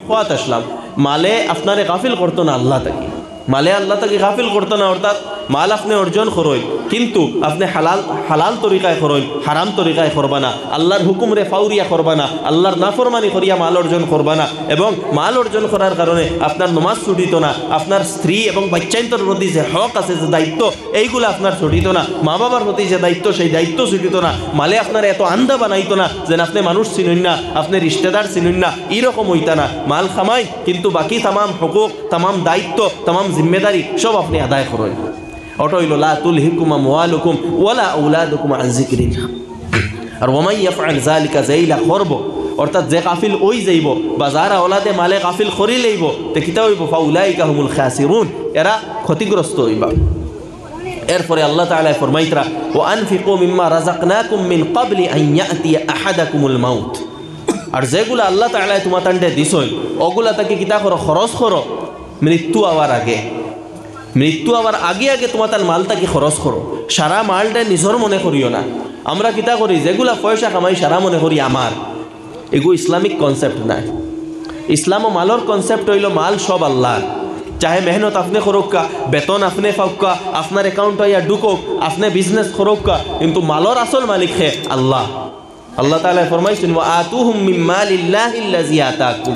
খোয়াত আসলাম, মালে আপনারে গাফিল করতো না আল্লাহ তাকে, মালে আল্লাহ তাকে গাফিল করতো না। অর্থাৎ মাল আপনি অর্জন করইন, কিন্তু আপনি হালাল তরিকায় করইন, হারাম তরিকায় করবা না, আল্লাহর হুকুমরে ফাউরিয়া করবা না, আল্লাহর নাফরমানি করিয়া মাল অর্জন করবা না। এবং মাল অর্জন করার কারণে আপনার নমাজ ছুটিত না, আপনার স্ত্রী এবং বাচ্চাইন্তর প্রতি যে হক আছে, যে দায়িত্ব, এইগুলো আপনার ছুটিত না, মা বাবার প্রতি যে দায়িত্ব, সেই দায়িত্ব ছুটিত না। মালে আপনার এত আন্দা বানাইতো না যেন আপনি মানুষ চিনুন না, আপনি রিশতেদার চিনুন না, এইরকম হইতা না। মাল খামাই, কিন্তু বাকি তামাম হুকুক, তামাম দায়িত্ব, তামাম জিম্মেদারি সব আপনি আদায় করেন। ওটা হইল লা তুলহিকুম আমওয়ালুকুম ওয়ালা আওলাদুকুম আন যিকরিল্লাহ। আর ওয়ামাই ইয়াফআল যালিকা যাইলা করব, অর্থাৎ যে কাফিল ওই যাইব বা যারা ওলাদে মালে কাফিল করি লইব, তে কিতা হইব? ফাউলাইকা হুমুল খাসিরুন, এরা ক্ষতিগ্রস্ত হইবা। এরপরে আল্লাহ তাআলা ফরমাইতরা ওয়া আনফিকু মিম্মা রাযাকনাকুম মিন ক্বাবলি আন ইয়াতিয়া আহাদাকুমুল মাউত। আর যেগুলো আল্লাহ তাআলা তোমাতান্ডে দিছই, ওগুলা তাকে কিতা করো? খরচ করো মৃত্যু আওয়ার আগে। মৃত্যু আবার আগে আগে তোমার তার মালটাকে খরচ করো, সারা মালটা নিজের মনে করিও না। আমরা কিতা করি? যেগুলা পয়সা কামাই সারা মনে করি আমার, এগুলো ইসলামিক কনসেপ্ট নাই। ইসলাম ও মালর কনসেপ্ট হইল মাল সব আল্লাহ, চাহে মেহনত আপনি করুকা, বেতন আপনি পাউকা, আপনার অ্যাকাউন্ট হইয়া ঢুকুক, আপনি বিজনেস করুকা, কিন্তু মালর আসল মালিক হে আল্লাহ। আল্লাহ তাআলা ফরমাইছেন ওয়া আতুহুম মিন মালিল্লাহিল্লাযী আতাকুম,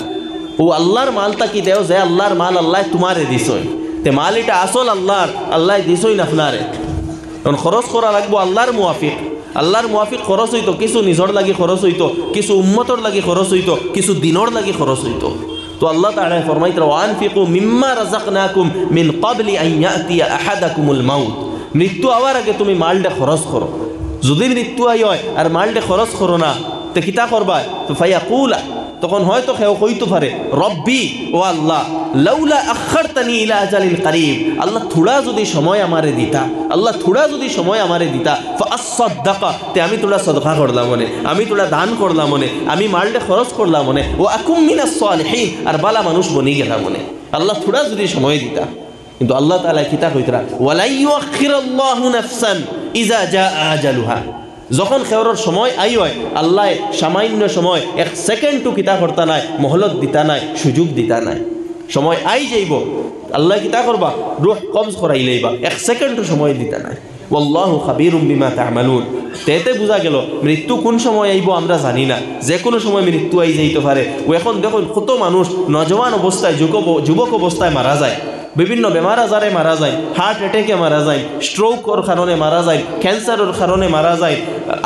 ও আল্লাহর মালটা কি দেও যে আল্লাহর মাল আল্লাহ তোমারে দিছই, তে মাল এটা আসল আল্লাহর, আল্লাহ দিছই না আপনারে। এখন খরচ করা লাগবো আল্লাহর মুওয়াফিক। আল্লাহর মুওয়াফিক খরচ হইতো, কিছু নিজর লাগি খরচ হইতো, কিছু উম্মতর লাগি খরচ হইতো, কিছু দিনর লাগি খরচ হইতো। তো আল্লাহ তাআলা ফরমাইতরা ওয়া আনফিকু মিম্মা রাযাকনাকুম মিন ক্বাবলি আন ইয়াতিয়া আহাদাকুমুল মাউত, মৃত্যু আওয়ার আগে তুমি মালটা খরচ করো। যদি মৃত্যু আই হয় আর মালটা খরচ করো না, তে কিতা করবা? তো ফায়াকুলা, তখন হয়তো কেউ কইতে পারে রব্বি, ও আল্লাহ, লাউলা আখারতানি ইলা আজালিন কারীব, আল্লাহ থোড়া যদি সময় আমারে দিতা, আল্লাহ থোড়া যদি সময় আমারে দিতা, ফাআসসাদাকা, তে আমি তোরা সদকা করলাম মনে, আমি তোরা দান করলাম মনে, আমি মালটা খরচ করলাম মনে, ও আকুম মিনাস সালিহিন, আর বালা মানুষ বনি গেলাম মনে, আল্লাহ থোড়া যদি সময় দিতা। কিন্তু আল্লাহ তাআলা কিতা কইতরা ওয়ালা ইউআখিরুল্লাহু নাফসান ইজা জাআ আজালুহা, যখন খেওয়ার সময় আই হয় আল্লাহ সামান্য সময়, এক সেকেন্ডও কিতা করতা নাই, মহলত দিতা নাই, সুযোগ দিতা নাই। সময় আই যাইব, আল্লাহ কিতা করবা? রূহ কবজ করাই লইবা, এক সেকেন্ডও সময় দিতা নাই। ওয়াল্লাহু খাবীরুম বিমা তা'মালুন। তেতে বোঝা গেল মৃত্যু কোন সময় আইব আমরা জানি না, যে কোনো সময় মৃত্যু আই যাইতে পারে। ও এখন দেখুন কত মানুষ নজওয়ান অবস্থায়, যুবক অবস্থায় মারা যায়, বিভিন্ন বেমার আজারে মারা যায়, হার্ট অ্যাটাকে মারা যায়, স্ট্রোকের কারণে মারা যায়, ক্যান্সারের কারণে মারা যায়,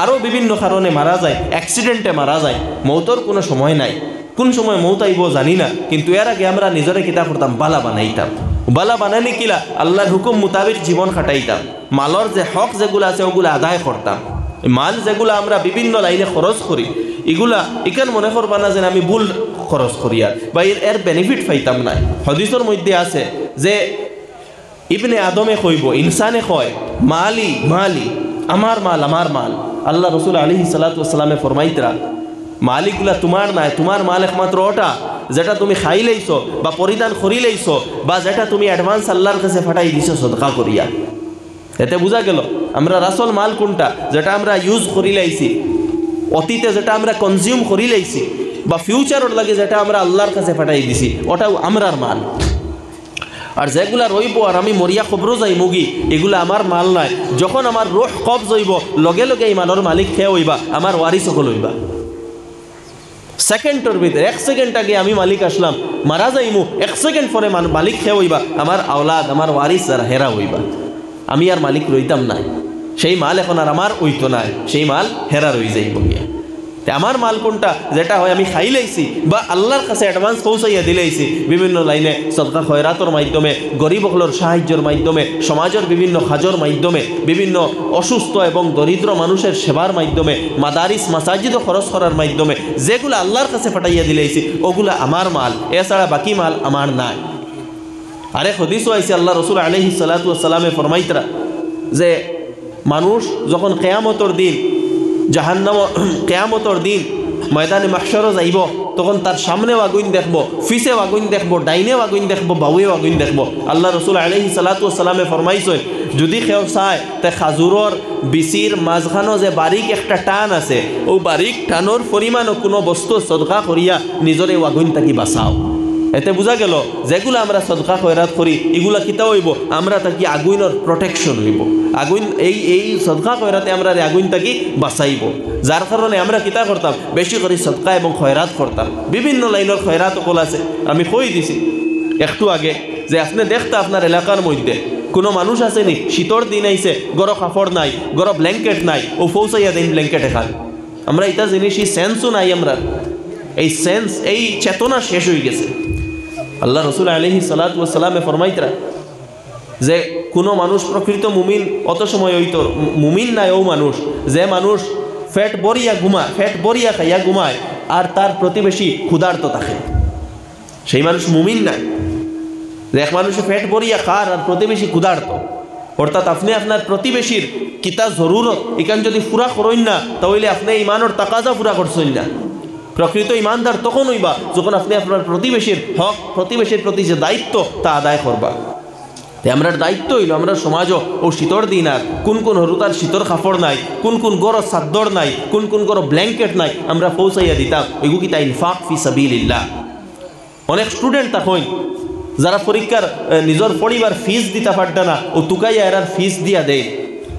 আরও বিভিন্ন কারণে মারা যায়, অ্যাক্সিডেন্টে মারা যায়। মৌতর কোনো সময় নাই, কোন সময় মৌত আইব জানি না। কিন্তু এর আগে আমরা নিজরে কিতা করতাম? বালা বানাইতাম। বালা বানানি কিলা? আল্লাহর হুকুম মোতাবেক জীবন কাটাইতাম। মালর যে হক যেগুলো আছে ওগুলো আদায় করতাম। মাল যেগুলো আমরা বিভিন্ন লাইনে খরচ করি, এগুলা এখান মনে করবা না যে আমি ভুল খরচ করি আর বা এর বেনিফিট পাইতাম না। হাদিসের মধ্যে আছে যে ইবনে আদমে কইব, ইনসানে কয় মালি মালি, আমার মাল আমার মাল। আল্লাহ রসুল আলাইহিস সালাতু ওয়াস সালামে ফরমাইতরা মালিকগুলা তোমার নাই, তোমার মাল একমাত্র ওটা যেটা তুমি খাই লইছো বা পরিধান করি লইছো বা যেটা তুমি অ্যাডভান্স আল্লাহর কাছে ফাটাই দিছো সদকা করিয়া। এতে বোঝা গেল আমরা রাসল মাল কোনটা? যেটা আমরা ইউজ করি লাইছি, অতীতে যেটা আমরা কনজিউম করি লাইছি, বা ফিউচারের লাগে যেটা আমরা আল্লাহর কাছে ফাটাই দিছি, ওটাও আমরার মাল। আর যেগুলা রইব আর আমি মরিয়া খবরও যাই মুগি, এগুলা আমার মাল নাই। যখন আমার রূহ কবজ হইব, লগে লগে এই মালের মালিক খেয়ে হইবা, আমার ওয়ারিস সকল হইবা। সেকেন্ডের ভিতরে, এক সেকেন্ড আগে আমি মালিক আসলাম, মারা যাইমু, এক সেকেন্ড পরে মালিক খেয়ে হইবা, আমার আওলাদ, আমার ওয়ারিস আর হেরা হইবা। আমি আর মালিক রইতাম নাই, সেই মাল এখন আর আমার হইতো নাই, সেই মাল হেরা রই যাইব গিয়া। আমার মাল কোনটা? যেটা হয় আমি খাই লাইছি বা আল্লাহর কাছে অ্যাডভান্স পৌঁছাইয়া দিলাইছি, বিভিন্ন লাইনে সদকা খয়রাতর মাধ্যমে, গরিব হলোর সাহায্যের মাধ্যমে, সমাজের বিভিন্ন কাজের মাধ্যমে, বিভিন্ন অসুস্থ এবং দরিদ্র মানুষের সেবার মাধ্যমে, মাদারিস মাসাজিদও খরচ করার মাধ্যমে যেগুলো আল্লাহর কাছে পাঠাইয়া দিলাইছি, ওগুলো আমার মাল, এছাড়া বাকি মাল আমার নাই। আরেক হাদিসও আইছে, আল্লাহ রসুল আলাইহিস সালাতু ওয়াস সালামে ফরমাইতরা যে মানুষ যখন কিয়ামতের দিন, জাহান্নাম কিয়ামতের দিন ময়দানে মাহশারও যাইব, তখন তার সামনেও আগুন দেখবো, ফিসেও আগুন দেখবো, ডাইনেও আগুন দেখবো, বাউয়েও আগুন দেখবো। আল্লাহ রসুল আলাইহিস সালাতু ওয়াস সালামে ফরমাইছেন যদি কেউ চায় তে খাজুরর বিচির মাঝখানো যে বারিক একটা টান আছে, ও বারিক টানোর পরিমাণও কোনো বস্তু সদকা করিয়া নিজরে আগুন তাকি বাঁচাও। এতে বোঝা গেল যেগুলো আমরা সদকা খয়রাত করি এগুলা কিতা হইব, আমরা তাকি আগুনের প্রোটেকশন হইব, আগুন এই সদকা খয়রাতে আমরা আগুন তাকি বাঁচাইব। যার কারণে আমরা কিতা করতাম, বেশি করে সদকা এবং খয়রাত করতাম। বিভিন্ন লাইনের খয়রাত সকল আছে। আমি কই দিছি একটু আগে যে আপনি দেখতে আপনার এলাকার মধ্যে কোনো মানুষ আসেনি, শীতর দিন আইছে, গরম কাপড় নাই, গরম ব্ল্যাঙ্কেট নাই, ও ফৌসাইয়া দিন ব্ল্যাঙ্কেট এখান। আমরা এটা জিনিস এই সেন্সও নাই, আমরা এই সেন্স এই চেতনা শেষ হয়ে গেছে। আল্লাহ রসুল আলাইহিস সালাতু ওয়াস সালামে ফরমাইতরা যে কোনো মানুষ প্রকৃত মুমিন অত সময় হইতো মুমিন নাই ও মানুষ যে মানুষ ফ্যাট বরিয়া ঘুমায়, ফ্যাট বরিয়া খাইয়া ঘুমায় আর তার প্রতিবেশী ক্ষুধার্ত থাকে, সেই মানুষ মুমিন নাই। যে এক মানুষে ফ্যাট বরিয়া খার আর প্রতিবেশী ক্ষুধার্ত, অর্থাৎ আপনি আপনার প্রতিবেশীর কিতা জরুরত এখান যদি পুরা করেন না তাহলে আপনি ইমানের তাকাজা পুরা করছেন না। প্রকৃত ইমানদার তখন হইবা যখন আপনি আপনার প্রতিবেশীর হক, প্রতিবেশীর প্রতি যে দায়িত্ব তা আদায় করবা। তাই আমরা দায়িত্ব হইল আমরা সমাজও ও শীতর দিন আর কোন কোন হরুতার শীতর কাপড় নাই, কোন কোন গরো চাদর নাই, কোন কোন গরো ব্ল্যাঙ্কেট নাই, আমরা পৌঁছাইয়া দিতাম। ওইগু কি তাই ইনফাক ফি সাবিলিল্লাহ। অনেক স্টুডেন্ট তখন যারা পরীক্ষার নিজের পরিবার ফিস দিতে পারত না, ও তুকাইয়া এরার ফিস দিয়া দেয়,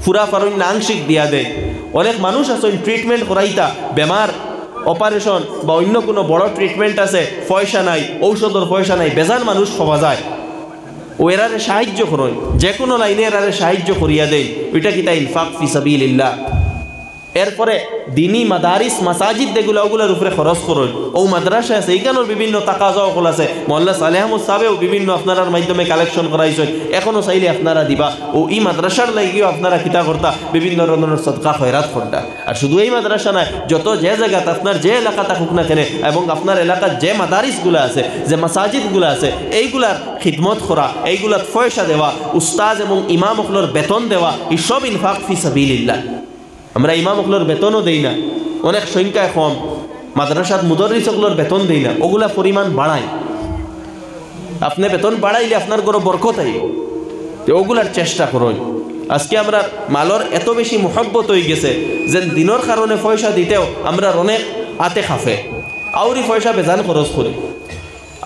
পুরা পারণ না আংশিক দিয়া দেয়। অনেক মানুষ আছে ট্রিটমেন্ট করাইতা, বেমার অপারেশন বা অন্য কোনো বড় ট্রিটমেন্ট আছে, পয়সা নাই, ঔষধের পয়সা নাই, বেজান মানুষ পাওয়া যায়, ও এরারে সাহায্য করুন, যে কোনো লাইনে এরারে সাহায্য করিয়া দেয়। ওইটা কি তাই ইনফাক ফি সাবিলিল্লাহ। এরপরে দিনী মাদারিস মাসাজিদ যেগুলো ওগুলোর উপরে খরচ করুন। ও মাদ্রাসা আছে, এইখানেও বিভিন্ন তাকাজা সকল আছে, মোল্লা সালেহ আহমদ সাহেবেও বিভিন্ন আপনার মাধ্যমে কালেকশন করাইছেন, এখনও চাইলে আপনারা দিবা। ও এই মাদ্রাসার লাগিও আপনারা কিতা করতা, বিভিন্ন ধরনের সদকা খয়রাত করতা। আর শুধু এই মাদ্রাসা নয়, যত যে জায়গাতে আপনার যে এলাকা থাকুক না কেন, এবং আপনার এলাকার যে মাদারিসগুলো আছে, যে মাসাজিদগুলো আছে, এইগুলার খিদমত করা, এইগুলার পয়সা দেওয়া, উস্তাজ এবং ইমাম সকলের বেতন দেওয়া, এই সব ইনফাক ফি সাবিলিল্লাহ। আমরা ইমাম সকলের বেতনও দেই না, অনেক সংখ্যায় কম। মাদ্রাসার মুদরিস সকলের বেতন দেই না, ওগুলা পরিমাণ বাড়াই। আপনি বেতন বাড়াইলে আপনার কোনো বরকত আইব, ওগুলার চেষ্টা করুন। আজকে আমরা মালর এত বেশি মহব্বত হয়ে গেছে যে দিনের কারণে পয়সা দিতেও আমরা অনেক আতে খাফে, আউরি পয়সা বেজান খরচ করি।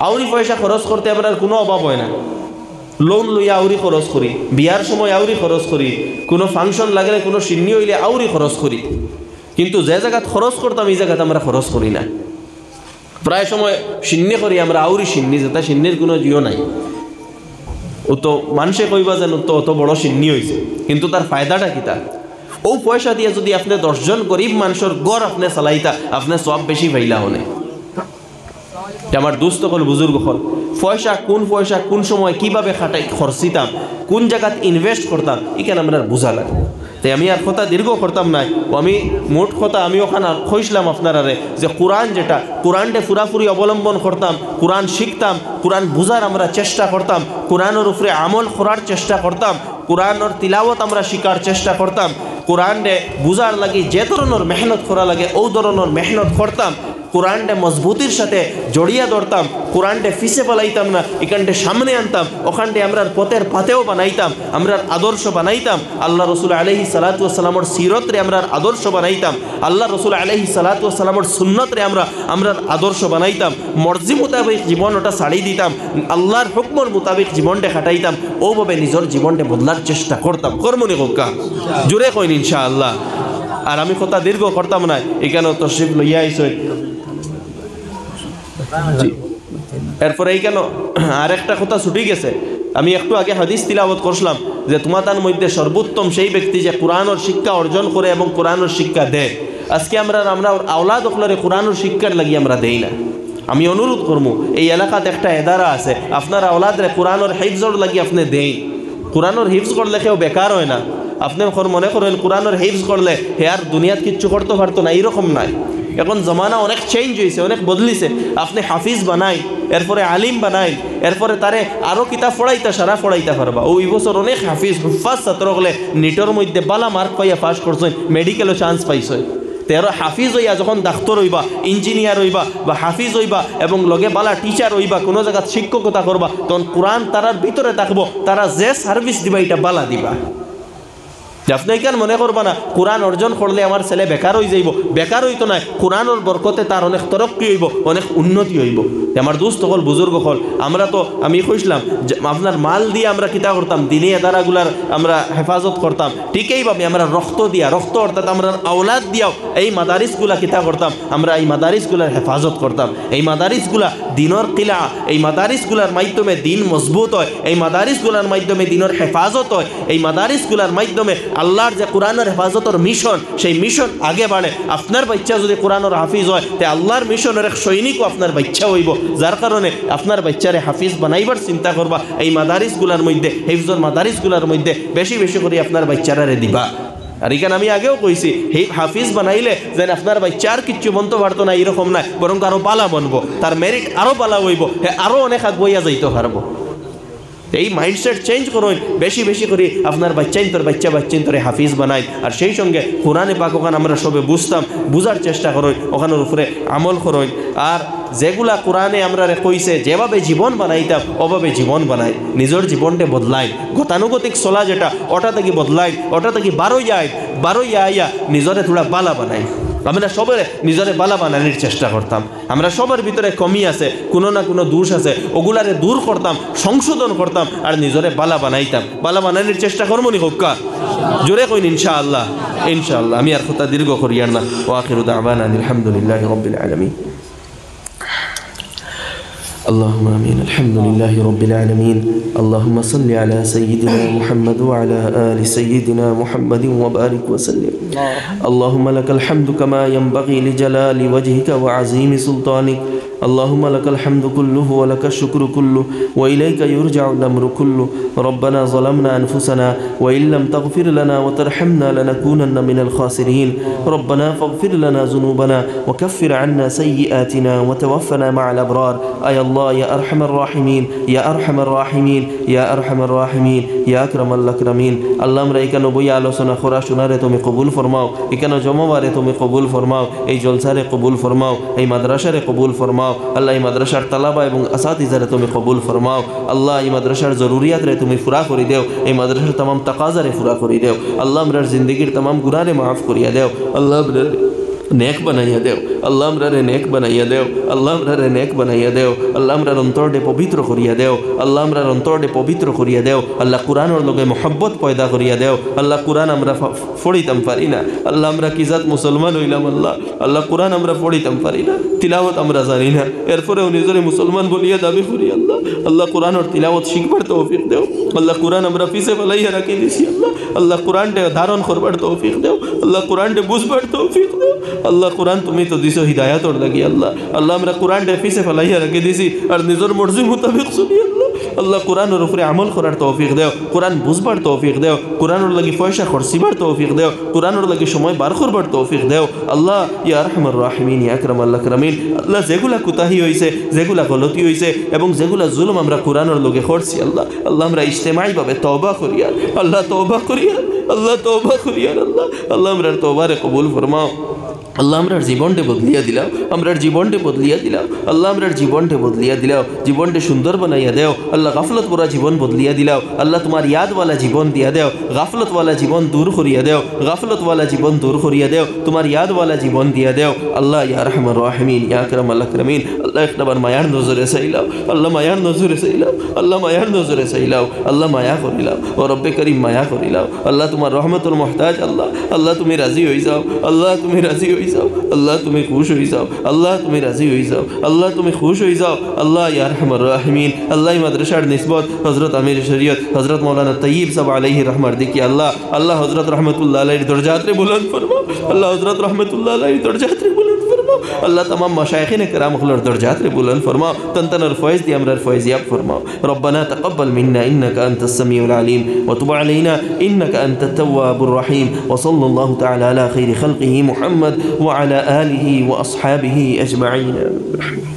আউরি পয়সা খরচ করতে আমরা কোনো অভাব হয় না। লোন লইয়া আউরি খরচ করি, বিয়ার সময় আউরি খরচ করি, কোনো ফাংশন লাগলে কোনো সিন্নি হইলে আউরি খরচ করি। কিন্তু যে জায়গাত খরচ করতাম এই জায়গাতে আমরা খরচ করি না। প্রায় সময় সিন্নি করি আমরা, আউরি সিন্নি, যেটা সিন্নির কোনো জিও নাই। ও তো মানুষে কইবা যেন তো অত বড় সিন্নি হয়েছে, কিন্তু তার ফায়দাটা কি? তার ও পয়সা দিয়ে যদি আপনি 10 জন গরিব মানুষের গড় আপনি চালাইতা, আপনি সব বেশি পাইলা হলে। আমার দুস্থ হল, বুজুর্গ হল, পয়সা কোন সময় কিভাবে খাটাই খরচিতাম, কোন জায়গাত ইনভেস্ট করতাম, এখানে আমরা বোঝা লাগে। তাই আমি আর কথা দীর্ঘ করতাম নাই, আমি মোট কথা আমি ওখানে কইসলাম আপনারারে যে কোরআনটা পুরাপুরি অবলম্বন করতাম, কোরআন শিখতাম, কোরআন বুঝার আমরা চেষ্টা করতাম, কোরআনের উপরে আমল করার চেষ্টা করতাম, কোরআনের তিলাওয়াত আমরা শিকার চেষ্টা করতাম, কোরআনটা বুঝার লাগে যে ধরনের মেহনত করা লাগে ও ধরনের মেহনত করতাম, কোরআনটা মজবুতির সাথে জড়িয়ে ধরতাম, কোরআনটা ফিসে পালাইতাম না, এখানটা সামনে আনতাম, ওখানটা আমরা পথের পাতেও বানাইতাম, আমরা আদর্শ বানাইতাম। আল্লাহ রসুল আলাইহিস সালাতু ওয়াস সালামের সিরতরে আমরা আদর্শ বানাইতাম, আল্লাহ রসুল আলাইহিস সালাতু ওয়াস সালামের সুন্নতরে আমরা আদর্শ বানাইতাম। মর্জি মোতাবেক জীবন ওটা ছাড়ি দিতাম, আল্লাহর হুকমর মোতাবেক জীবনটা খাটাইতাম, ওভাবে নিজের জীবনটা বদলার চেষ্টা করতাম। কর্মনি হোকা জোরে কইন ইনশাআল্লাহ। আর আমি কথা দীর্ঘ করতাম না, এখানেও তশরিফ লইয়া আইসই। এরপরে এই কেন আরেকটা কথা ছুটি গেছে, আমি একটু আগে হাদিস তিলাওয়াত করলাম যে তোমাদের মধ্যে সর্বোত্তম সেই ব্যক্তি যে কোরআনের শিক্ষা অর্জন করে এবং কোরআনের শিক্ষা দেয়। আজকে আমরা আওলাদ ওখলারে কোরআনের শিক্ষার লাগি আমরা দেই না। আমি অনুরোধ করবো, এই এলাকাত একটা এদারা আছে, আপনার আওলাদরে কোরআনের হিফজর লাগি আপনি দেই। কোরআনের হিফজ করলে কেউ বেকার হয় না। আপনি মনে করেন কোরআনের হিফজ করলে হে আর দুনিয়াত কিচ্ছু করতে পারতো না, এইরকম নাই। এখন জমানা অনেক চেঞ্জ হয়েছে, অনেক বদলিছে। আপনি হাফিজ বানাই, এরপরে আলিম বানাই, এরপরে তারে আরও কিতাব পড়াইতে সারা পড়াইতে পারবা। ওই বছর অনেক হাফিজ হুফাজ ছাত্র হলে নিটর মধ্যে বালা মার্ক পাইয়া পাস করছেন, মেডিকেলও চান্স পাইছে। তেরো হাফিজ হইয়া যখন ডাক্তার হইবা, ইঞ্জিনিয়ার হইবা বা হাফিজ হইবা এবং লগে বালা টিচার হইবা, কোনো জায়গা শিক্ষকতা করবা, তখন কোরআন তারার ভিতরে থাকবো, তারা যে সার্ভিস দিবা এটা বালা দিবা। আপনি কেন মনে করবা না কোরআন অর্জন করলে আমার ছেলে বেকার হয়ে যাইব, বেকার হইতো না, কোরআনের বরকতে তার অনেক তরক্কি হইব, অনেক উন্নতি হইব। আমার দোস্ত হল, বুজুর্গ হল, আমরা তো আমি কইছিলাম আপনার মাল দিয়ে আমরা কিতা করতাম, দিনী এদারাগুলার আমরা হেফাজত করতাম, ঠিক এইভাবে আমরা রক্ত দিয়া, রক্ত অর্থাৎ আমরা আওলাদ দিয়াও এই মাদারিসগুলা কিতা করতাম, আমরা এই মাদারিসগুলার হেফাজত করতাম। এই মাদারিসগুলা দিনের কিলা, এই মাদারিসগুলার মাধ্যমে দিন মজবুত হয়, এই মাদারিসগুলার মাধ্যমে দিনের হেফাজত হয়, এই মাদারিসগুলার মাধ্যমে আল্লাহর যে কোরআনের হেফাজতের মিশন, সেই মিশন আগে বাড়ে। আপনার বাচ্চা যদি কোরআনের হাফিজ হয়, তে আল্লাহর মিশনের এক সৈনিকও আপনার বাচ্চা হইব। যার কারণে আপনার বাচ্চারে হাফিজ বানাইবার চিন্তা করবা, এই মাদারিসগুলার মধ্যে, হিফজর মাদারিসগুলার মধ্যে বেশি বেশি করে আপনার বাচ্চারে দিবা। আর এখানে আমি আগেও কইছি, এই হাফিজ বানাইলে যেন আপনার বাচ্চা আর কিচ্ছু বনতে পারতো না এরকম নাই, বরং আরো বালা বনবো, তার মেরিট আরো বালা হইব, আরো অনেক আগ বইয়া যাইতে পারবো। এই মাইন্ডসেট চেঞ্জ করুন, বেশি বেশি করে আপনার বাচ্চাইন তোরে হাফিজ বানাই। আর সেই সঙ্গে কোরআনে পাক ওখানে আমরা সবে বুঝতাম, বুঝার চেষ্টা করুন, ওখানের উপরে আমল করুন। আর যেগুলা কোরআনে আমরা কইছে যেভাবে জীবন বানাইতাম ওভাবে জীবন বানাই, নিজের জীবনটা বদলাই, গতানুগতিক চলা যেটা ওটা থেকে বদলাই, ওটা থেকে বারোইয়া আইয়া নিজরে থোড়া বালা বানাই। আমরা সবাই নিজরে বালা বানানোর চেষ্টা করতাম। আমরা সবার ভিতরে কমি আছে, কোনো না কোনো দোষ আছে, ওগুলারে দূর করতাম, সংশোধন করতাম আর নিজরে বালা বানাইতাম। বালা বানানোর চেষ্টা করবো নি হোক্কা, জোরে কইন ইনশাআল্লাহ। ইনশাআল্লাহ আমি আর কথা দীর্ঘ করিয়ার না। ওয়া আখিরু দাওয়ানা আলহামদুলিল্লাহি রাব্বিল আলামিন। اللهم آمين. الحمد لله رب العالمين. اللهم صل على سيدنا محمد وعلى آل سيدنا محمد وبارك وسلم. اللهم لك الحمد كما ينبغي لجلال وجهك وعظيم سلطانك. اللهم لك الحمد كله ولك الشكر كله وإليك يرجع الأمر كله. ربنا ظلمنا أنفسنا وإن لم تغفر لنا وترحمنا لنكونن من الخاسرين. ربنا فاغفر لنا ذنوبنا وكفر عنا سيئاتنا وتوفنا مع الأبرار. أي الله يا أرحم الراحمين، يا أرحم الراحمين، يا أرحم الراحمين، يا أكرم الأكرمين. الله আমরা এখানে বই আলোচনা করা শোনারে তুমি কবুল ফরমাও, এখানে জমাবারে তুমি কবুল ফরমাও, এই জলসারে কবুল ফরমাও, এই মাদ্রাসারে কবুল ফরমাও। আল্লাহ এই মাদ্রাসার তালাবা এবং আসাতিজারে তুমি কবুল ফরমাও। আল্লাহ এই মাদ্রাসার জরুরিয়াতরে তুমি ফুরা করে দেও, এই মাদ্রাসার तमाम তাকাজারে ফুরা করে দেও। আল্লাহ আমরার জিন্দগির तमाम গুনাহে মাফ করিয়া দেও। আল্লাহ नेक बनाइया देव, अल्लाह हमरारे नेक बनाइया देव, अल्लाह हमरारे नेक बनाइया देव, अल्लाह हमरार अंतरडे पवित्र करिया देव, अल्लाह हमरार अंतरडे पवित्र करिया देव। अल्लाह कुरान और लोगे मोहब्बत पैदा करिया देव। अल्लाह कुरान हमरा फड़िताम पारी ना, अल्लाह हमरा की जात मुसलमान हইলাম अल्लाह, अल्लाह कुरान हमरा फड़िताम पारी ना, तिलावत আমরা জানি না, এরপরেও নিজরে মুসলমান বলিয়া দাবি করি আল্লাহ। আল্লাহ কুরআন और तिलावत শিখবার তৌফিক দেও। আল্লাহ কুরআন আমরা পিছে ফলাইয়া রাখি দিছি আল্লাহ। আল্লাহ কুরআনটা ধারণ করবার তৌফিক দেও। আল্লাহ কুরআনটা বুঝবার তৌফিক দেও। আল্লাহ কুরআন তুমি তো দিছো হিদায়াতর লাগি আল্লাহ। আল্লাহ আমরা কুরআনটা পিছে ফলাইয়া রাখি দিছি আর নিজের মর্জি মোতাবেক চলি আল্লাহ। আল্লাহ কুরআনের উপরে আমল করার তৌফিক দেও, কুরআন বুঝবার তৌফিক দেও, কুরআনের লাগি পয়সা খরচিবার তৌফিক দেও, কুরআনের লাগি সময় বার করবার তৌফিক দেও আল্লাহ। ইয়া আরহামার রাহিমিন, ইয়া আকরামাল আকরামিন। আল্লাহ যেগুলা কুতাহি হইছে, যেগুলা গলতি হইছে এবং যেগুলা জুলুম আমরা কুরআনের লগে করছি আল্লাহ, আল্লাহ আমরা ইজতিমাই ভাবে তওবা করিয়া আল্লাহ, তওবা করিয়া আল্লাহ, তওবা করিয়া আল্লাহ। আল্লাহ আমরা তওবারে কবুল ফরমাও। আল্লাহ আমরার জীবনটা বদলিয়া দিলাও, আমরার জীবনটা বদলিয়া দিলাও আল্লাহ, আমরার জীবনটা বদলিয়া দিলাও, জীবনটা সুন্দর বানাইয়া দেও আল্লাহ। গাফলত পরা জীবন বদলিয়া দিলাও আল্লাহ, তোমার ইয়াদওয়ালা জীবন দিয়া দেও, গাফলতওয়ালা জীবন দূর করিয়া দেও, গাফলতওয়ালা জীবন দূর করিয়া দেও, তোমার ইয়াদওয়ালা জীবন দিয়া দেও আল্লাহ। ইয়া আরহামার রাহিমিন, ইয়া আকরামাল আকরামিন। আল্লাহ একবার মায়ার নজরে চাইলাও আল্লাহ, মায়ার নজরে চাইলাও আল্লাহ, মায়ার নজরে চাইলাও আল্লাহ, মায়া করিলাও ও রব্বে করিম, মায়া করিলাও আল্লাহ। তোমার রহমতুল মুহতাজ আল্লাহ, আল্লাহ তুমি রাজি হয়ে যাও আল্লাহ, তুমি রাজি হয়ে যাও আল্লাহ, তুমি খুশ হয়ে যাও আল্লাহ, তুমি রাজি হয়ে যাও আল্লাহ, তুমি খুশ হয়ে যাও আল্লাহ। ইয়া আরহামার রাহিমিন। আল্লাহ মাদ্রাসার নিসবত হযরত আমির শরীয়ত হযরত মাওলানা তৈয়ব সাহেব আলাইহি রহমার দেখি আল্লাহ, আল্লাহ হযরত রহমতুল্লাহ আলাইহির দরজাতে বুলন্দ ফরমাও আল্লাহ, হযরত রহমতুল্লাহ আলাইহির দরজাতে বুলন্দ ফরমাও আল্লাহ। तमाम मशाइखिन किराम खुलर दर्जात रे बुलंद फरमाओ, तन फैज़ दी अमर फैज़ियाब फरमाओ। रब्बना तक़ब्बल मिन्ना इन्नका अंतस समीउल अलीम व तुब अलैना इन्नका अंतत तव्वाबुर रहीम। व सल्लल्लाहु तआला अला खैरि खल्क़िही मुहम्मद व अला आलिही व अस्हाबिही अजमईन।